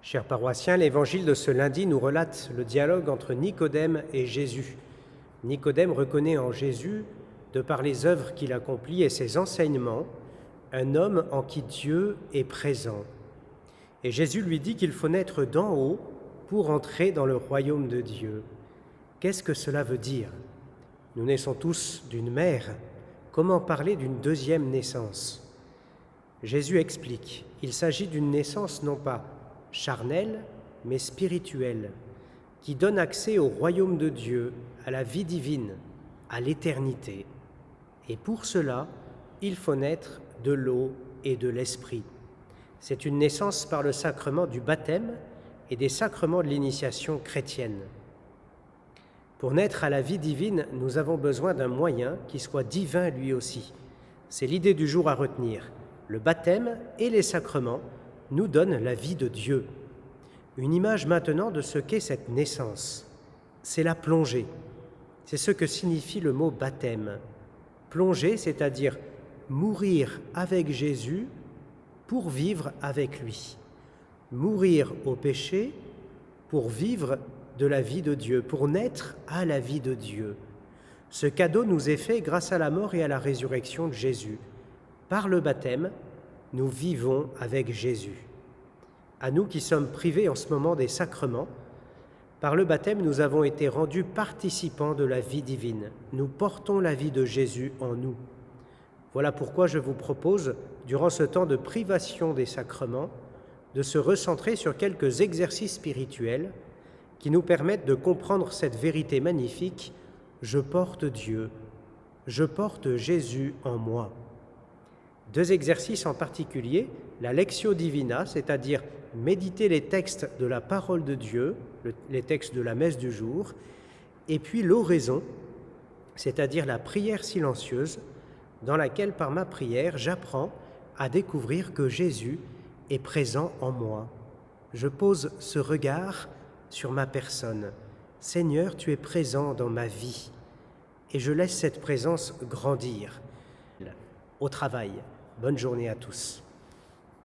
Chers paroissiens, l'évangile de ce lundi nous relate le dialogue entre Nicodème et Jésus. Nicodème reconnaît en Jésus, de par les œuvres qu'il accomplit et ses enseignements, un homme en qui Dieu est présent. Et Jésus lui dit qu'il faut naître d'en haut pour entrer dans le royaume de Dieu. Qu'est-ce que cela veut dire? Nous naissons tous d'une mère. Comment parler d'une deuxième naissance? Jésus explique, il s'agit d'une naissance non pas charnelle, mais spirituelle, qui donne accès au royaume de Dieu, à la vie divine, à l'éternité. Et pour cela, il faut naître de l'eau et de l'esprit. C'est une naissance par le sacrement du baptême et des sacrements de l'initiation chrétienne. Pour naître à la vie divine, nous avons besoin d'un moyen qui soit divin lui aussi. C'est l'idée du jour à retenir. Le baptême et les sacrements nous donnent la vie de Dieu. Une image maintenant de ce qu'est cette naissance. C'est la plongée. C'est ce que signifie le mot baptême. Plonger, c'est-à-dire mourir avec Jésus pour vivre avec lui. Mourir au péché pour vivre de la vie de Dieu, pour naître à la vie de Dieu. Ce cadeau nous est fait grâce à la mort et à la résurrection de Jésus. Par le baptême, nous vivons avec Jésus. À nous qui sommes privés en ce moment des sacrements, par le baptême, nous avons été rendus participants de la vie divine. Nous portons la vie de Jésus en nous. Voilà pourquoi je vous propose, durant ce temps de privation des sacrements, de se recentrer sur quelques exercices spirituels qui nous permettent de comprendre cette vérité magnifique « Je porte Dieu, je porte Jésus en moi ». Deux exercices en particulier, la Lectio Divina, c'est-à-dire méditer les textes de la parole de Dieu, les textes de la messe du jour, et puis l'oraison, c'est-à-dire la prière silencieuse, dans laquelle, par ma prière, j'apprends à découvrir que Jésus est présent en moi. Je pose ce regard sur ma personne. Seigneur, tu es présent dans ma vie, et je laisse cette présence grandir. Au travail. Bonne journée à tous.